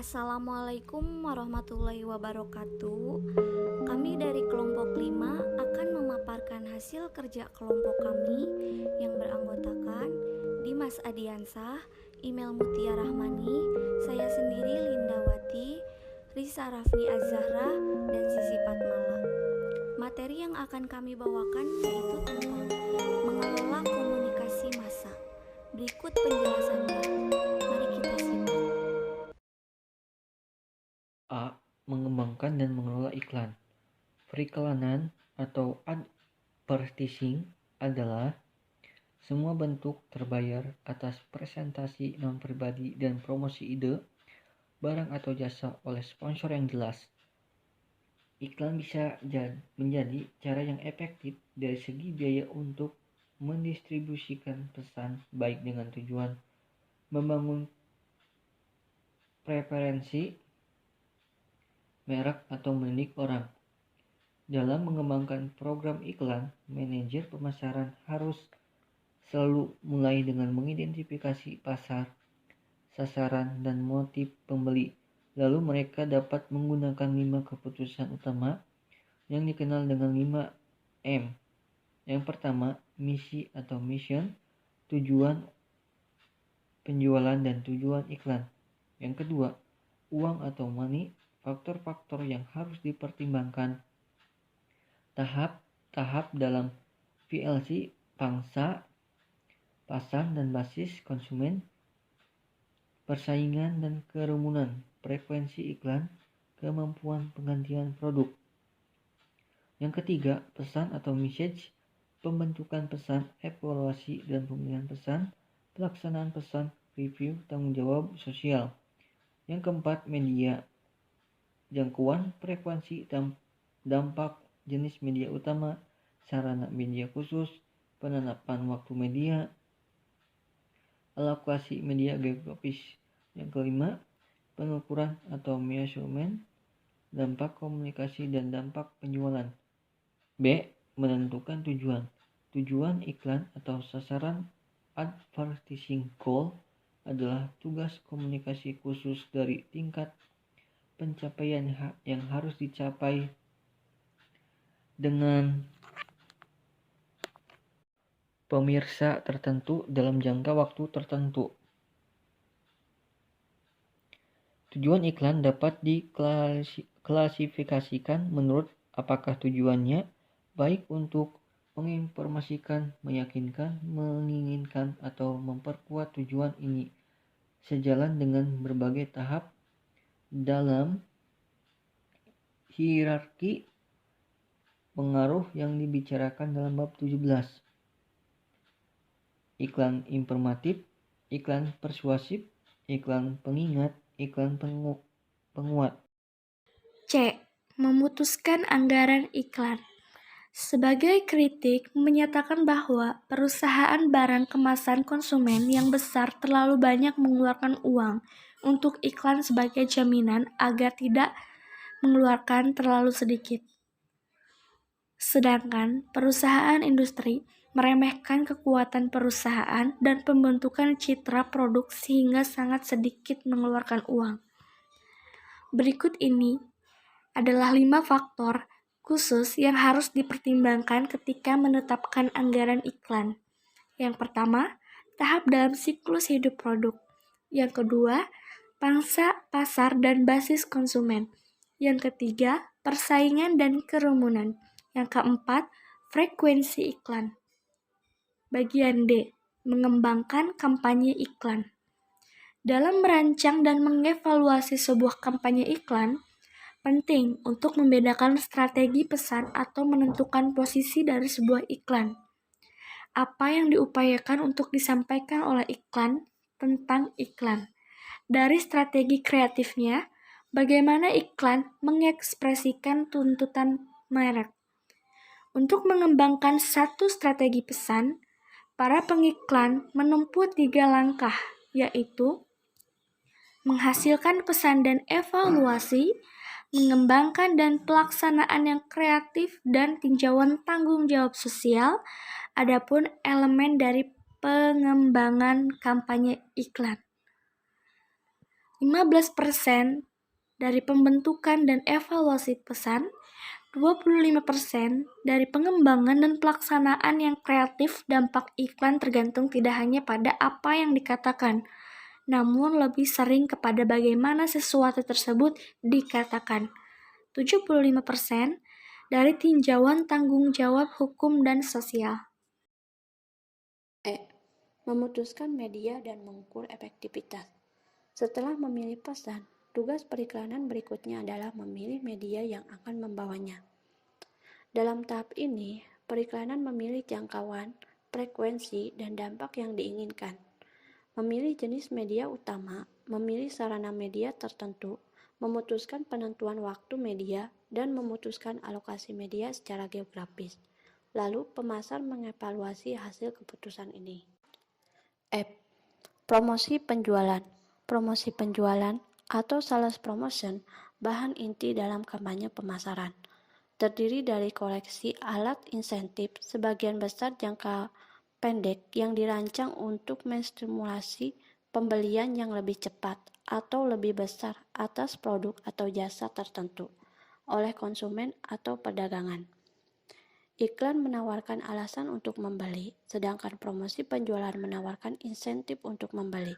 Assalamualaikum warahmatullahi wabarakatuh. Kami dari kelompok 5 akan memaparkan hasil kerja kelompok kami yang beranggotakan Dimas Adiansah, Email Mutia Rahmani, saya sendiri Lindawati, Risa Rafni Azahra, dan Sisi Patmala. Materi yang akan kami bawakan yaitu tentang mengelola komunikasi massa. Berikut penjelasannya. Mari kita simak. A. Mengembangkan dan mengelola iklan. Periklanan atau advertising adalah semua bentuk terbayar atas presentasi non-pribadi dan promosi ide, barang atau jasa oleh sponsor yang jelas. Iklan bisa menjadi cara yang efektif dari segi biaya untuk mendistribusikan pesan, baik dengan tujuan membangun preferensi merek atau mendidik orang. Dalam mengembangkan program iklan, manajer pemasaran harus selalu mulai dengan mengidentifikasi pasar, sasaran, dan motif pembeli. Lalu mereka dapat menggunakan 5 keputusan utama yang dikenal dengan 5M. Yang pertama, misi atau mission, tujuan penjualan dan tujuan iklan. Yang kedua, uang atau money, faktor-faktor yang harus dipertimbangkan. Tahap-tahap dalam PLC, pangsa, pasar dan basis konsumen, persaingan dan kerumunan, frekuensi iklan, kemampuan penggantian produk. Yang ketiga, pesan atau message, pembentukan pesan, evaluasi dan pemilihan pesan, pelaksanaan pesan, review, tanggung jawab sosial. Yang keempat, media, jangkauan, frekuensi, dampak, jenis media utama, sarana media khusus, penetapan waktu media, alokasi media geografis. Yang kelima, pengukuran atau measurement, dampak komunikasi dan dampak penjualan. B. Menentukan tujuan. Tujuan iklan atau sasaran advertising goal adalah tugas komunikasi khusus dari tingkat pencapaian yang harus dicapai dengan pemirsa tertentu dalam jangka waktu tertentu. Tujuan iklan dapat diklasifikasikan menurut apakah tujuannya baik untuk menginformasikan, meyakinkan, menginginkan, atau memperkuat. Tujuan ini sejalan dengan berbagai tahap dalam hierarki pengaruh yang dibicarakan dalam bab 17. Iklan informatif, iklan persuasif, iklan pengingat, iklan penguat. C. Memutuskan anggaran iklan. Sebagai kritik, menyatakan bahwa perusahaan barang kemasan konsumen yang besar terlalu banyak mengeluarkan uang untuk iklan sebagai jaminan agar tidak mengeluarkan terlalu sedikit. Sedangkan perusahaan industri meremehkan kekuatan perusahaan dan pembentukan citra produk sehingga sangat sedikit mengeluarkan uang. Berikut ini adalah 5 faktor khusus yang harus dipertimbangkan ketika menetapkan anggaran iklan. Yang pertama, tahap dalam siklus hidup produk. Yang kedua, pangsa, pasar, dan basis konsumen. Yang ketiga, persaingan dan kerumunan. Yang keempat, frekuensi iklan. Bagian D, mengembangkan kampanye iklan. Dalam merancang dan mengevaluasi sebuah kampanye iklan, penting untuk membedakan strategi pesan atau menentukan posisi dari sebuah iklan. Apa yang diupayakan untuk disampaikan oleh iklan tentang iklan. Dari strategi kreatifnya, bagaimana iklan mengekspresikan tuntutan merek. Untuk mengembangkan satu strategi pesan, para pengiklan menempuh 3 langkah, yaitu menghasilkan pesan dan evaluasi, mengembangkan dan pelaksanaan yang kreatif, dan tinjauan tanggung jawab sosial. Adapun elemen dari pengembangan kampanye iklan. 15% dari pembentukan dan evaluasi pesan, 25% dari pengembangan dan pelaksanaan yang kreatif. Dampak iklan tergantung tidak hanya pada apa yang dikatakan, namun lebih sering kepada bagaimana sesuatu tersebut dikatakan. 75% dari tinjauan tanggung jawab hukum dan sosial. Memutuskan media dan mengukur efektivitas. Setelah memilih pesan, tugas periklanan berikutnya adalah memilih media yang akan membawanya. Dalam tahap ini, periklanan memilih jangkauan, frekuensi, dan dampak yang diinginkan. Memilih jenis media utama, memilih sarana media tertentu, memutuskan penentuan waktu media, dan memutuskan alokasi media secara geografis. Lalu, pemasar mengevaluasi hasil keputusan ini. Promosi penjualan. Promosi penjualan atau sales promotion bahan inti dalam kampanye pemasaran. Terdiri dari koleksi alat insentif sebagian besar jangka pendek yang dirancang untuk menstimulasi pembelian yang lebih cepat atau lebih besar atas produk atau jasa tertentu oleh konsumen atau perdagangan. Iklan menawarkan alasan untuk membeli, sedangkan promosi penjualan menawarkan insentif untuk membeli.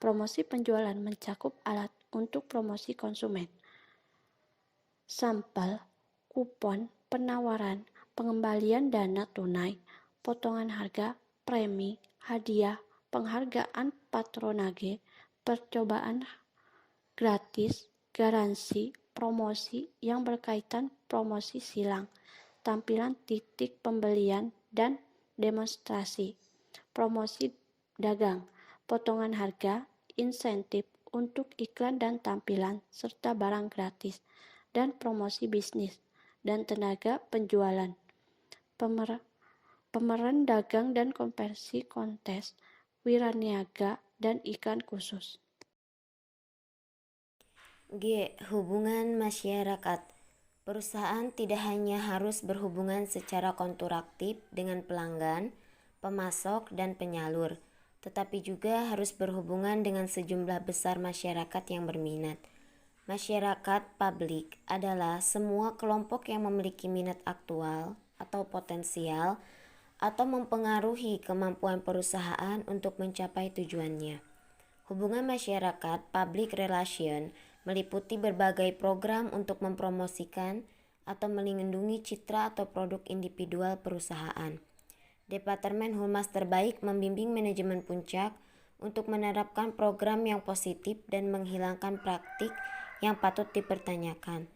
Promosi penjualan mencakup alat untuk promosi konsumen, sampel, kupon, penawaran, pengembalian dana tunai, potongan harga, premi, hadiah, penghargaan patronage, percobaan gratis, garansi, promosi yang berkaitan promosi silang, tampilan titik pembelian dan demonstrasi, promosi dagang, potongan harga, insentif untuk iklan dan tampilan, serta barang gratis, dan promosi bisnis dan tenaga penjualan, pemeran dagang dan konversi kontes, wiraniaga, dan iklan khusus. G. Hubungan masyarakat. Perusahaan tidak hanya harus berhubungan secara kontraktif dengan pelanggan, pemasok, dan penyalur, tetapi juga harus berhubungan dengan sejumlah besar masyarakat yang berminat. Masyarakat publik adalah semua kelompok yang memiliki minat aktual atau potensial atau mempengaruhi kemampuan perusahaan untuk mencapai tujuannya. Hubungan masyarakat public relation meliputi berbagai program untuk mempromosikan atau melindungi citra atau produk individual perusahaan. Departemen Humas Terbaik membimbing manajemen puncak untuk menerapkan program yang positif dan menghilangkan praktik yang patut dipertanyakan,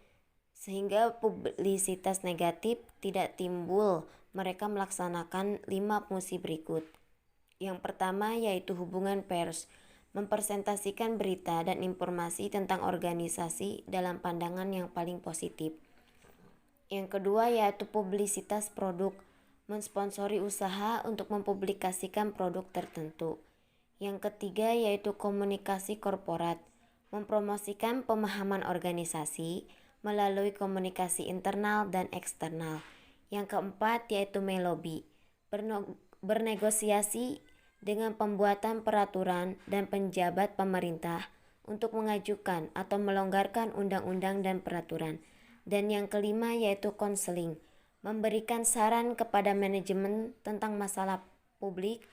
sehingga publisitas negatif tidak timbul. Mereka melaksanakan 5 fungsi berikut. Yang pertama yaitu hubungan pers, mempresentasikan berita dan informasi tentang organisasi dalam pandangan yang paling positif. Yang kedua yaitu publisitas produk, mensponsori usaha untuk mempublikasikan produk tertentu. Yang ketiga yaitu komunikasi korporat, mempromosikan pemahaman organisasi melalui komunikasi internal dan eksternal. Yang keempat yaitu melobi, bernegosiasi dengan pembuatan peraturan dan penjabat pemerintah untuk mengajukan atau melonggarkan undang-undang dan peraturan. Dan yang kelima yaitu konseling, memberikan saran kepada manajemen tentang masalah publik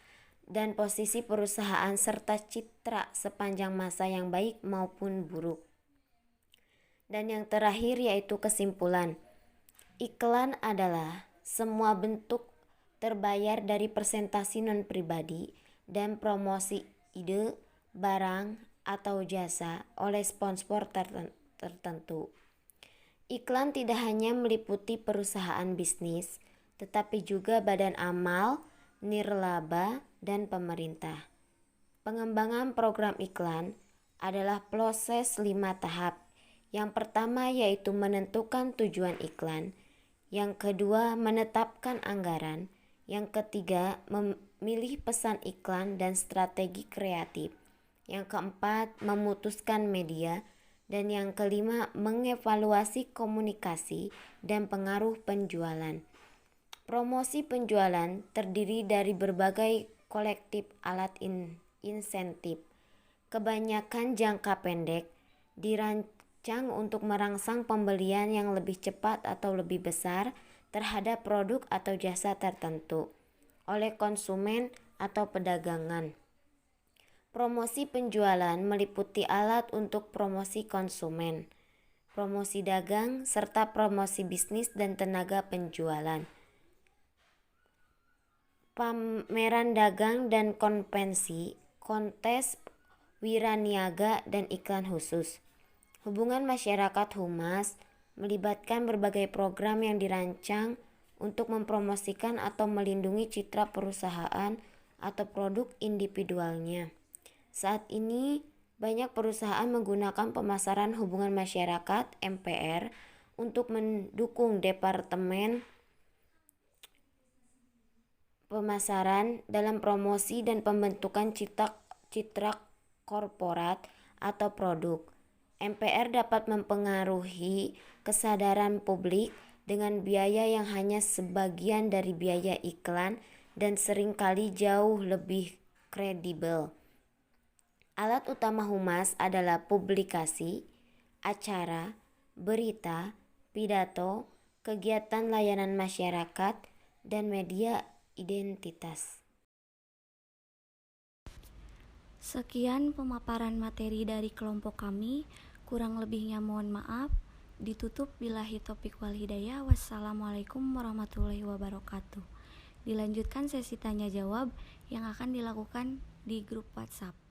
dan posisi perusahaan serta citra sepanjang masa yang baik maupun buruk. Dan yang terakhir yaitu kesimpulan. Iklan adalah semua bentuk terbayar dari presentasi non-pribadi dan promosi ide, barang, atau jasa oleh sponsor tertentu. Iklan tidak hanya meliputi perusahaan bisnis, tetapi juga badan amal, nirlaba, dan pemerintah. Pengembangan program iklan adalah proses 5 tahap. Yang pertama yaitu menentukan tujuan iklan. Yang kedua menetapkan anggaran. Yang ketiga memilih pesan iklan dan strategi kreatif. Yang keempat memutuskan media. Dan yang kelima, mengevaluasi komunikasi dan pengaruh penjualan. Promosi penjualan terdiri dari berbagai kolektif alat insentif, kebanyakan jangka pendek, dirancang untuk merangsang pembelian yang lebih cepat atau lebih besar terhadap produk atau jasa tertentu oleh konsumen atau pedagangan. Promosi penjualan meliputi alat untuk promosi konsumen, promosi dagang, serta promosi bisnis dan tenaga penjualan. Pameran dagang dan konvensi, kontes wiraniaga, dan iklan khusus. Hubungan masyarakat Humas melibatkan berbagai program yang dirancang untuk mempromosikan atau melindungi citra perusahaan atau produk individualnya. Saat ini, banyak perusahaan menggunakan pemasaran hubungan masyarakat (MPR) untuk mendukung departemen pemasaran dalam promosi dan pembentukan citra korporat atau produk. MPR dapat mempengaruhi kesadaran publik dengan biaya yang hanya sebagian dari biaya iklan dan seringkali jauh lebih kredibel. Alat utama Humas adalah publikasi, acara, berita, pidato, kegiatan layanan masyarakat, dan media identitas. Sekian pemaparan materi dari kelompok kami, kurang lebihnya mohon maaf. Ditutup billahi taufiq wal hidayah. Wassalamualaikum warahmatullahi wabarakatuh. Dilanjutkan sesi tanya jawab yang akan dilakukan di grup WhatsApp.